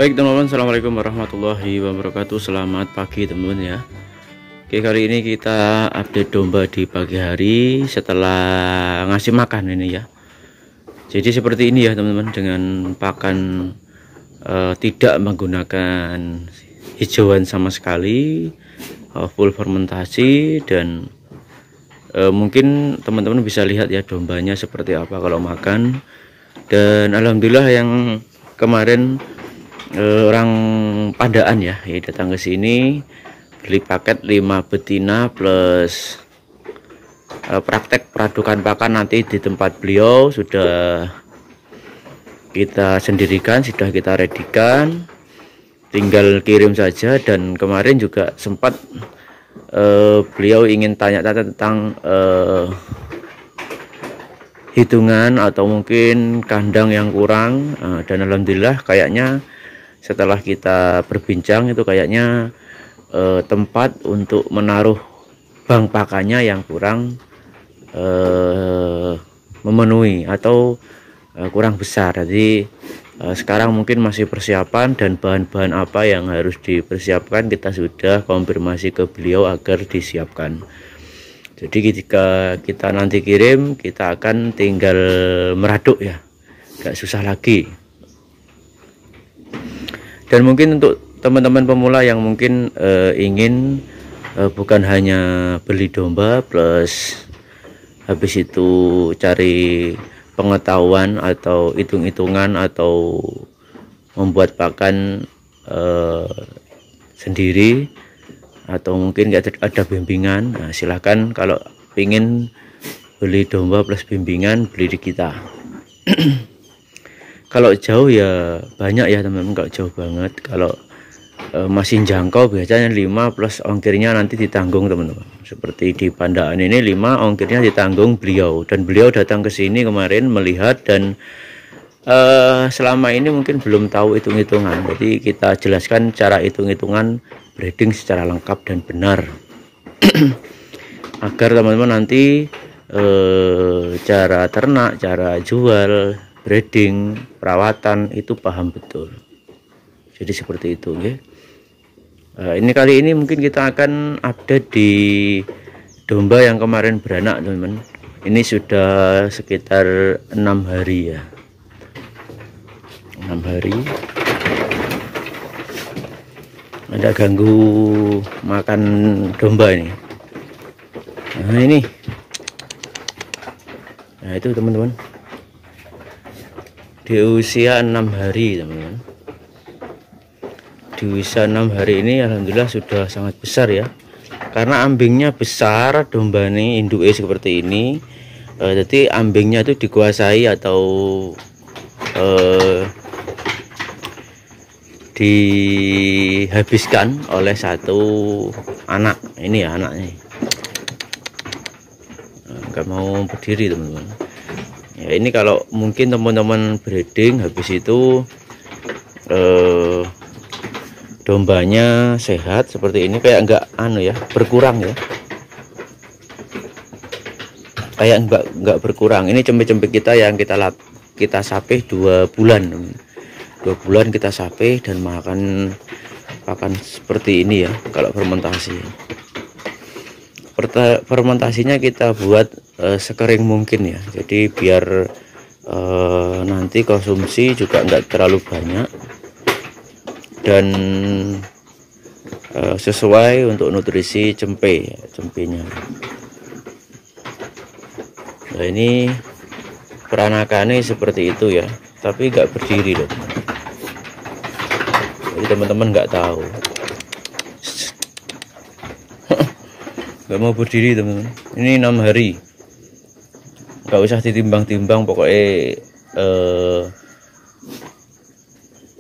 Baik teman-teman, assalamualaikum warahmatullahi wabarakatuh. Selamat pagi teman-teman ya. Oke, kali ini kita update domba di pagi hari setelah ngasih makan ini ya. Jadi seperti ini ya teman-teman, dengan pakan tidak menggunakan hijauan sama sekali, full fermentasi. Dan mungkin teman-teman bisa lihat ya dombanya seperti apa kalau makan. Dan alhamdulillah yang kemarin orang Pandaan ya, datang ke sini beli paket 5 betina plus praktek peradukan pakan nanti di tempat beliau sudah kita sendirikan, sudah kita redikan, tinggal kirim saja. Dan kemarin juga sempat beliau ingin tanya-tanya tentang hitungan atau mungkin kandang yang kurang, dan alhamdulillah kayaknya setelah kita berbincang itu kayaknya tempat untuk menaruh bank pakannya yang kurang memenuhi atau kurang besar. Jadi sekarang mungkin masih persiapan, dan bahan-bahan apa yang harus dipersiapkan kita sudah konfirmasi ke beliau agar disiapkan. Jadi ketika kita nanti kirim, kita akan tinggal meraduk ya, gak susah lagi. Dan mungkin untuk teman-teman pemula yang mungkin ingin bukan hanya beli domba plus habis itu cari pengetahuan atau hitung-hitungan atau membuat pakan sendiri, atau mungkin nggak ada bimbingan, nah, silahkan kalau ingin beli domba plus bimbingan, beli di kita. Kalau jauh ya banyak ya teman-teman, kalau jauh banget. Kalau masih jangkau biasanya 5 plus ongkirnya nanti ditanggung teman-teman. Seperti di Pandaan ini 5 ongkirnya ditanggung beliau, dan beliau datang ke sini kemarin melihat, dan selama ini mungkin belum tahu hitung-hitungan. Jadi kita jelaskan cara hitung-hitungan breeding secara lengkap dan benar agar teman-teman nanti cara ternak, cara jual, breeding, perawatan itu paham betul. Jadi seperti itu ya. Ini kali ini mungkin kita akan update di domba yang kemarin beranak teman-teman. Ini sudah sekitar 6 hari ya, 6 hari. Ada ganggu makan domba ini. Nah ini, nah itu teman-teman, di usia 6 hari teman-teman. Di usia 6 hari ini alhamdulillah sudah sangat besar ya, karena ambingnya besar domba ini, induknya seperti ini. Jadi ambingnya itu dikuasai atau dihabiskan oleh satu anak ini ya, anaknya nggak mau berdiri teman-teman ya. Ini kalau mungkin teman-teman breeding habis itu dombanya sehat seperti ini, kayak nggak berkurang ya, kayak nggak berkurang. Ini cempe-cempe kita yang kita sapih 2 bulan, 2 bulan kita sapih dan makan pakan seperti ini ya. Kalau fermentasi, fermentasinya kita buat sekering mungkin ya, jadi biar nanti konsumsi juga nggak terlalu banyak dan sesuai untuk nutrisi cempenya. Nah ini peranakannya seperti itu ya, tapi nggak berdiri loh. Jadi teman-teman nggak tahu, nggak mau berdiri teman-teman. Ini 6 hari, nggak usah ditimbang-timbang, pokoknya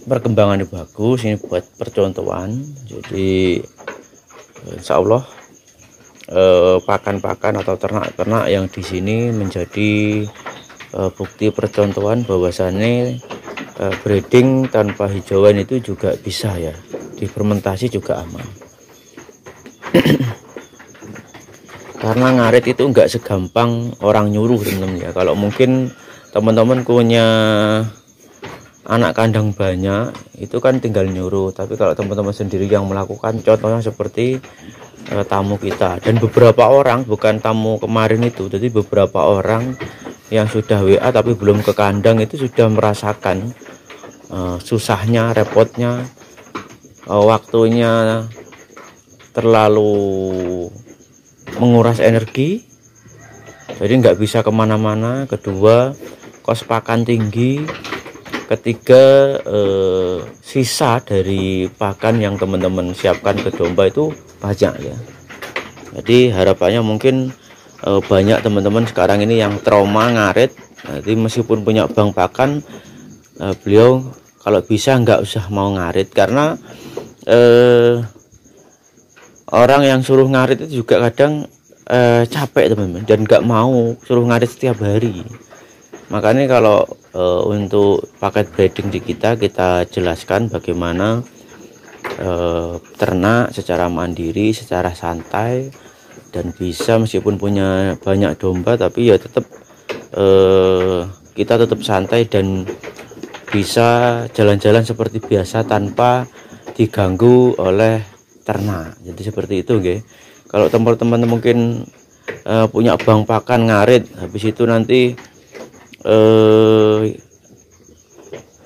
perkembangannya bagus. Ini buat percontohan. Jadi insya Allah pakan-pakan atau ternak-ternak yang di sini menjadi bukti percontohan bahwasannya breeding tanpa hijauan itu juga bisa ya, di fermentasi juga aman. Karena ngarit itu nggak segampang orang nyuruh teman-teman ya. Kalau mungkin teman-teman punya anak kandang banyak itu kan tinggal nyuruh, tapi kalau teman-teman sendiri yang melakukan, contohnya seperti tamu kita dan beberapa orang, bukan tamu kemarin itu, jadi beberapa orang yang sudah WA tapi belum ke kandang itu sudah merasakan susahnya, repotnya, waktunya terlalu menguras energi, jadi nggak bisa kemana-mana. Kedua, kos pakan tinggi. Ketiga, sisa dari pakan yang teman-teman siapkan ke domba itu banyak ya. Jadi harapannya mungkin banyak teman-teman sekarang ini yang trauma ngarit. Jadi meskipun punya bank pakan, beliau kalau bisa nggak usah mau ngarit, karena orang yang suruh ngarit itu juga kadang capek teman-teman, dan nggak mau suruh ngarit setiap hari. Makanya kalau untuk paket breeding di kita jelaskan bagaimana ternak secara mandiri, secara santai, dan bisa meskipun punya banyak domba tapi ya tetap kita tetap santai dan bisa jalan-jalan seperti biasa tanpa diganggu oleh ternak. Jadi seperti itu, guys. Kalau teman-teman mungkin punya bank pakan ngarit, habis itu nanti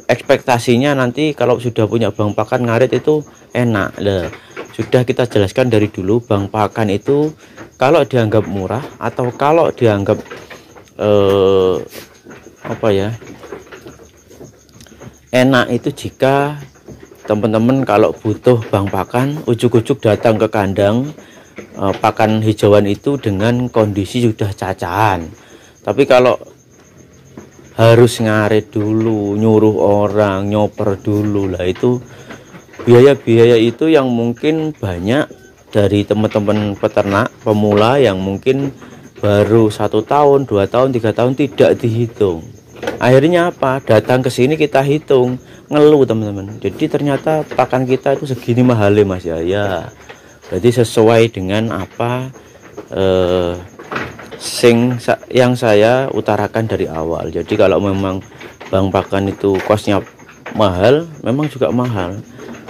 ekspektasinya nanti kalau sudah punya bank pakan ngarit itu enak lah. Sudah kita jelaskan dari dulu, bank pakan itu kalau dianggap murah atau kalau dianggap enak itu jika teman-teman kalau butuh bank pakan ujuk-ujuk datang ke kandang pakan hijauan itu dengan kondisi sudah cacahan. Tapi kalau harus ngarit dulu, nyuruh orang, nyoper dulu lah, itu biaya-biaya itu yang mungkin banyak dari teman-teman peternak pemula yang mungkin baru 1 tahun, 2 tahun, 3 tahun tidak dihitung. Akhirnya apa? Datang ke sini kita hitung, ngeluh teman-teman. Jadi ternyata pakan kita itu segini mahalnya mas ya. Ya, berarti sesuai dengan apa yang saya utarakan dari awal. Jadi kalau memang bank pakan itu kosnya mahal, memang juga mahal.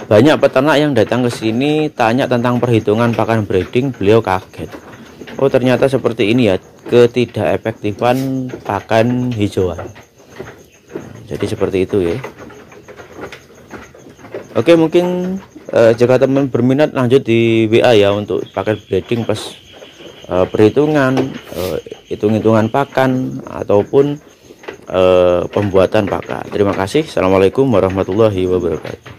Banyak peternak yang datang ke sini tanya tentang perhitungan pakan breeding, beliau kaget. Oh ternyata seperti ini ya ketidakefektifan pakan hijauan. Jadi seperti itu ya. Oke, mungkin jika teman berminat lanjut di WA ya untuk paket breeding pas perhitungan, hitung-hitungan pakan ataupun pembuatan pakan. Terima kasih. Assalamualaikum warahmatullahi wabarakatuh.